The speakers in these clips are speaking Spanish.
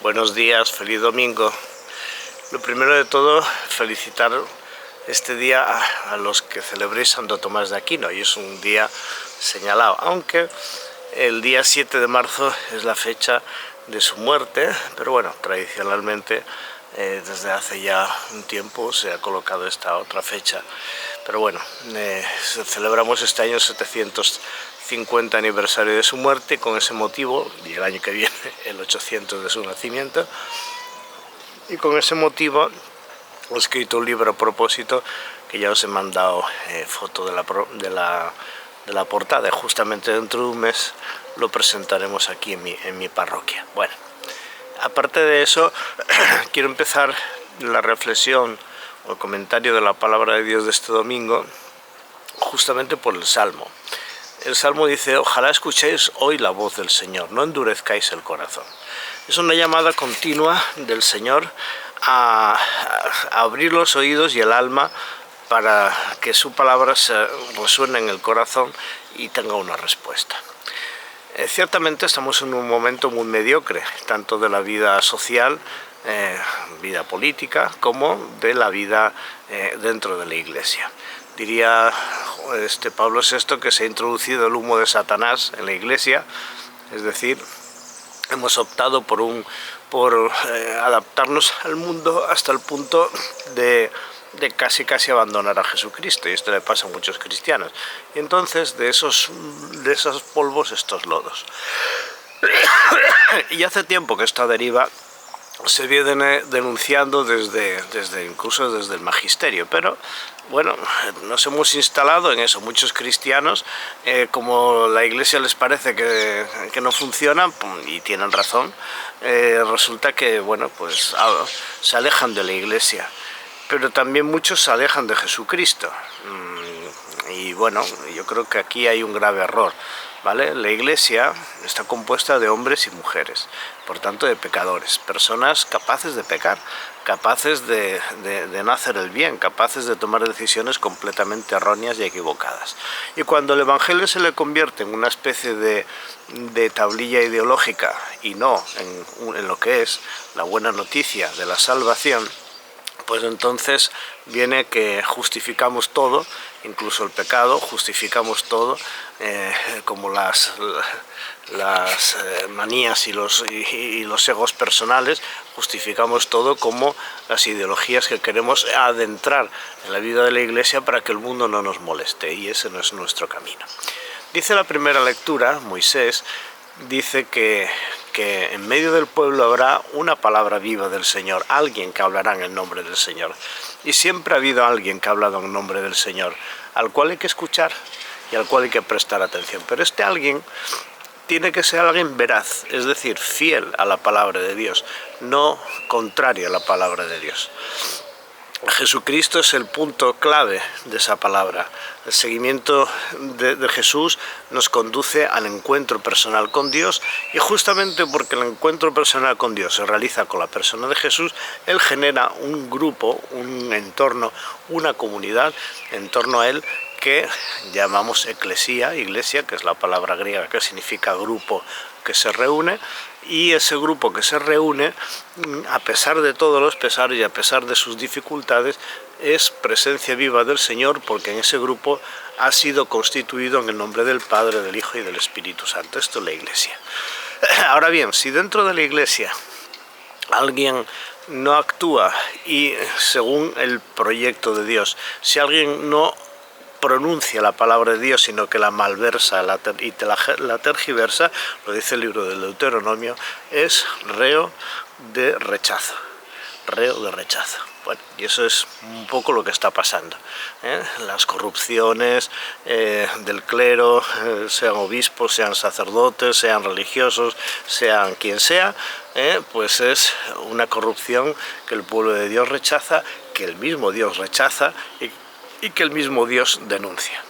Buenos días, feliz domingo. Lo primero de todo, felicitar este día a los que celebréis Santo Tomás de Aquino, y es un día señalado, aunque el día 7 de marzo es la fecha de su muerte, pero bueno, tradicionalmente desde hace ya un tiempo se ha colocado esta otra fecha. Pero bueno, celebramos este año 750 aniversario de su muerte, y con ese motivo, y el año que viene el 800 de su nacimiento, y con ese motivo he escrito un libro a propósito que ya os he mandado foto de la portada, y justamente dentro de un mes lo presentaremos aquí en mi parroquia. Bueno, aparte de eso, quiero empezar la reflexión o el comentario de la palabra de Dios de este domingo justamente por el Salmo. El Salmo dice: ojalá escuchéis hoy la voz del Señor, no endurezcáis el corazón. Es una llamada continua del Señor a abrir los oídos y el alma para que su palabra se resuene en el corazón y tenga una respuesta. Ciertamente estamos en un momento muy mediocre, tanto de la vida social, vida política, como de la vida dentro de la Iglesia. Diría Pablo VI que se ha introducido el humo de Satanás en la Iglesia, es decir, hemos optado por adaptarnos al mundo hasta el punto de casi abandonar a Jesucristo, y esto le pasa a muchos cristianos. Y entonces de esos polvos estos lodos. Y hace tiempo que esta deriva se viene denunciando incluso desde el magisterio, pero bueno, nos hemos instalado en eso. Muchos cristianos, como la Iglesia les parece que no funciona, y tienen razón, resulta que bueno, pues se alejan de la Iglesia, pero también muchos se alejan de Jesucristo. Y bueno, yo creo que aquí hay un grave error, ¿vale? La Iglesia está compuesta de hombres y mujeres, por tanto de pecadores, personas capaces de pecar, capaces de no hacer el bien, capaces de tomar decisiones completamente erróneas y equivocadas. Y cuando el Evangelio se le convierte en una especie de tablilla ideológica y no en lo que es la buena noticia de la salvación, pues entonces viene que justificamos todo, incluso el pecado, justificamos todo, como las manías y los egos personales, justificamos todo como las ideologías que queremos adentrar en la vida de la Iglesia para que el mundo no nos moleste, y ese no es nuestro camino. Dice la primera lectura, Moisés dice que en medio del pueblo habrá una palabra viva del Señor, alguien que hablará en el nombre del Señor. Y siempre ha habido alguien que ha hablado en nombre del Señor, al cual hay que escuchar y al cual hay que prestar atención. Pero este alguien tiene que ser alguien veraz, es decir, fiel a la palabra de Dios, no contrario a la palabra de Dios. Jesucristo es el punto clave de esa palabra. El seguimiento de Jesús nos conduce al encuentro personal con Dios, y justamente porque el encuentro personal con Dios se realiza con la persona de Jesús, Él genera un grupo, un entorno, una comunidad en torno a Él que llamamos eclesía, iglesia, que es la palabra griega que significa grupo que se reúne. Y ese grupo que se reúne, a pesar de todos los pesares y a pesar de sus dificultades, es presencia viva del Señor, porque en ese grupo ha sido constituido en el nombre del Padre, del Hijo y del Espíritu Santo. Esto es la Iglesia. Ahora bien, si dentro de la Iglesia alguien no actúa y según el proyecto de Dios, si alguien no pronuncia la palabra de Dios, sino que la malversa y la tergiversa, lo dice el libro del Deuteronomio, es reo de rechazo. Reo de rechazo. Bueno, y eso es un poco lo que está pasando. Las corrupciones del clero, sean obispos, sean sacerdotes, sean religiosos, sean quien sea, pues es una corrupción que el pueblo de Dios rechaza, que el mismo Dios rechaza y que el mismo Dios denuncia.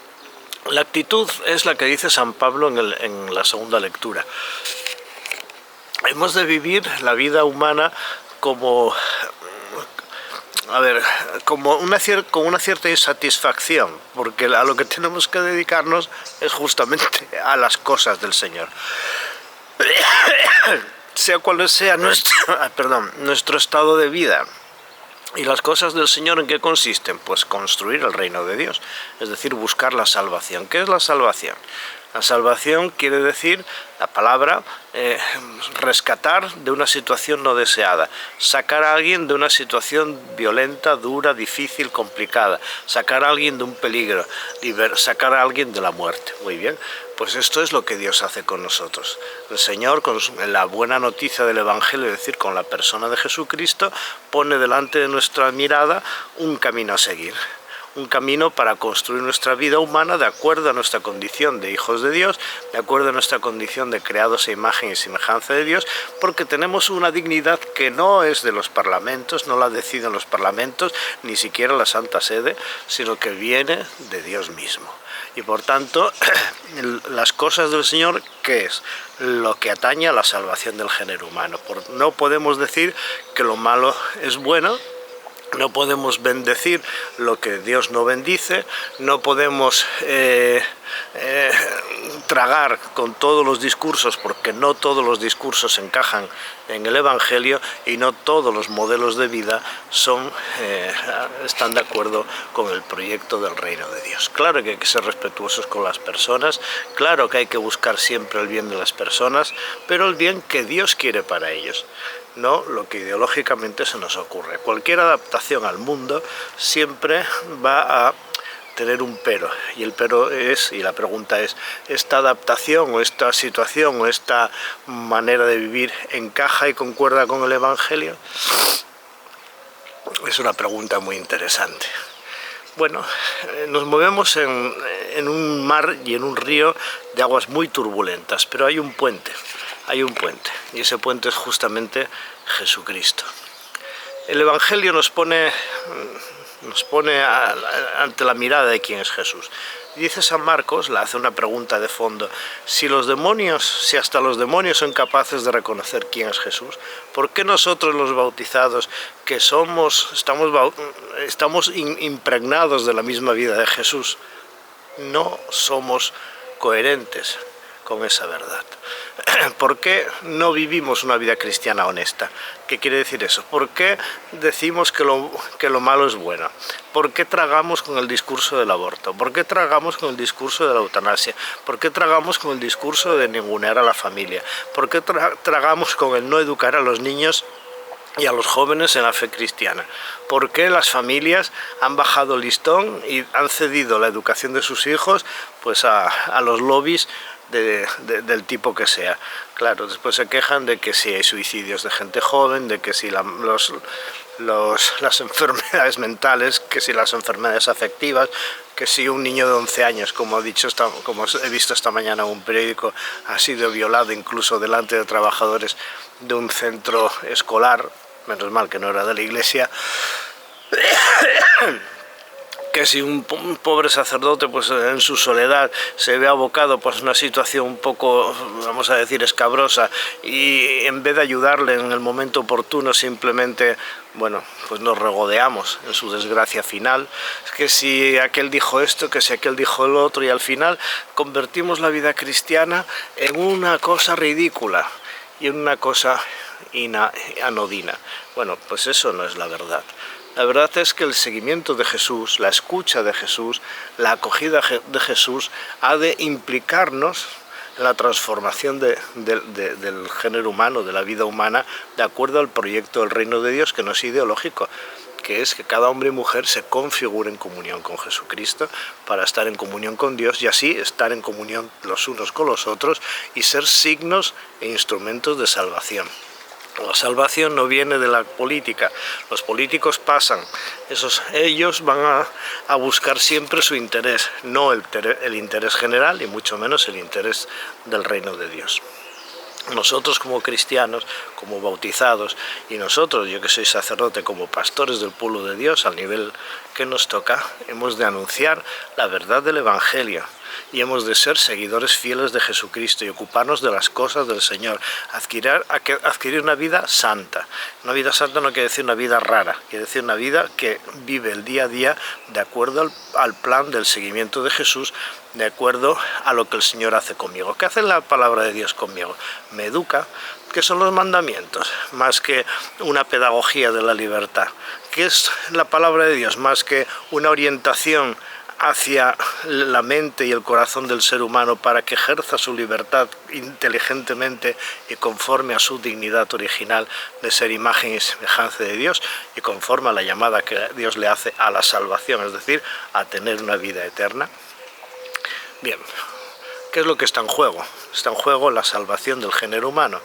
La actitud es la que dice San Pablo en la segunda lectura. Hemos de vivir la vida humana como con una cierta insatisfacción, porque a lo que tenemos que dedicarnos es justamente a las cosas del Señor. sea cual sea nuestro estado de vida. ¿Y las cosas del Señor en qué consisten? Pues construir el reino de Dios, es decir, buscar la salvación. ¿Qué es la salvación? La salvación quiere decir, la palabra, rescatar de una situación no deseada, sacar a alguien de una situación violenta, dura, difícil, complicada, sacar a alguien de un peligro, sacar a alguien de la muerte. Muy bien, pues esto es lo que Dios hace con nosotros. El Señor, con la buena noticia del Evangelio, es decir, con la persona de Jesucristo, pone delante de nuestra mirada un camino a seguir. Un camino para construir nuestra vida humana de acuerdo a nuestra condición de hijos de Dios, de acuerdo a nuestra condición de creados a imagen y semejanza de Dios, porque tenemos una dignidad que no es de los parlamentos, no la deciden los parlamentos, ni siquiera la Santa Sede, sino que viene de Dios mismo. Y por tanto, las cosas del Señor, ¿qué es? Lo que atañe a la salvación del género humano. No podemos decir que lo malo es bueno, no podemos bendecir lo que Dios no bendice, no podemos tragar con todos los discursos, porque no todos los discursos encajan en el Evangelio y no todos los modelos de vida están de acuerdo con el proyecto del reino de Dios. Claro que hay que ser respetuosos con las personas, claro que hay que buscar siempre el bien de las personas, pero el bien que Dios quiere para ellos, no lo que ideológicamente se nos ocurre. Cualquier adaptación al mundo siempre va a tener un pero, y el pero es, y la pregunta es, ¿esta adaptación o esta situación o esta manera de vivir encaja y concuerda con el Evangelio? Es una pregunta muy interesante. Bueno, nos movemos en un mar y en un río de aguas muy turbulentas, pero hay un puente, y ese puente es justamente Jesucristo. El Evangelio nos pone ante la mirada de quién es Jesús. Dice San Marcos, le hace una pregunta de fondo: si hasta los demonios son capaces de reconocer quién es Jesús, ¿por qué nosotros los bautizados, que estamos impregnados de la misma vida de Jesús, no somos coherentes con esa verdad? ¿Por qué no vivimos una vida cristiana honesta? ¿Qué quiere decir eso? ¿Por qué decimos que lo malo es bueno? ¿Por qué tragamos con el discurso del aborto? ¿Por qué tragamos con el discurso de la eutanasia? ¿Por qué tragamos con el discurso de ningunear a la familia? ¿Por qué tragamos con el no educar a los niños y a los jóvenes en la fe cristiana? ¿Por qué las familias han bajado el listón y han cedido la educación de sus hijos pues a los lobbies del tipo que sea? Claro, después se quejan de que si hay suicidios de gente joven, de que si las enfermedades mentales, que si las enfermedades afectivas, que si un niño de 11 años, como he visto esta mañana en un periódico, ha sido violado incluso delante de trabajadores de un centro escolar, menos mal que no era de la iglesia, que si un pobre sacerdote pues en su soledad se ve abocado pues a una situación un poco, vamos a decir, escabrosa, y en vez de ayudarle en el momento oportuno simplemente, bueno, pues nos regodeamos en su desgracia final, que si aquel dijo esto, que si aquel dijo el otro, y al final convertimos la vida cristiana en una cosa ridícula y en una cosa anodina. Bueno, pues eso no es la verdad. La verdad es que el seguimiento de Jesús, la escucha de Jesús, la acogida de Jesús ha de implicarnos en la transformación del género humano, de la vida humana, de acuerdo al proyecto del reino de Dios, que no es ideológico, que es que cada hombre y mujer se configure en comunión con Jesucristo para estar en comunión con Dios y así estar en comunión los unos con los otros y ser signos e instrumentos de salvación. La salvación no viene de la política, los políticos pasan, ellos van a buscar siempre su interés, no el interés general y mucho menos el interés del reino de Dios. Nosotros como cristianos, como bautizados, y nosotros, yo que soy sacerdote, como pastores del pueblo de Dios, al nivel que nos toca, hemos de anunciar la verdad del Evangelio. Y hemos de ser seguidores fieles de Jesucristo y ocuparnos de las cosas del Señor, adquirir una vida santa. Una vida santa no quiere decir una vida rara, quiere decir una vida que vive el día a día de acuerdo al plan del seguimiento de Jesús, de acuerdo a lo que el Señor hace conmigo. ¿Qué hace la palabra de Dios conmigo? Me educa, ¿Qué son los mandamientos? Más que una pedagogía de la libertad. ¿Qué es la palabra de Dios? Más que una orientación hacia la mente y el corazón del ser humano para que ejerza su libertad inteligentemente y conforme a su dignidad original de ser imagen y semejanza de Dios y conforme a la llamada que Dios le hace a la salvación, es decir, a tener una vida eterna. Bien, ¿qué es lo que está en juego? Está en juego la salvación del género humano,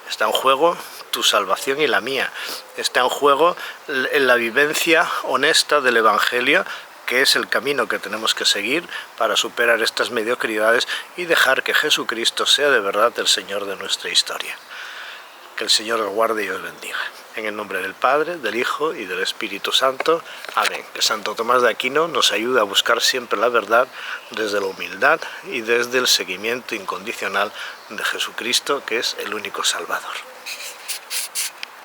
está en juego tu salvación y la mía, está en juego la vivencia honesta del Evangelio, que es el camino que tenemos que seguir para superar estas mediocridades y dejar que Jesucristo sea de verdad el Señor de nuestra historia. Que el Señor os guarde y os bendiga. En el nombre del Padre, del Hijo y del Espíritu Santo. Amén. Que Santo Tomás de Aquino nos ayude a buscar siempre la verdad desde la humildad y desde el seguimiento incondicional de Jesucristo, que es el único Salvador.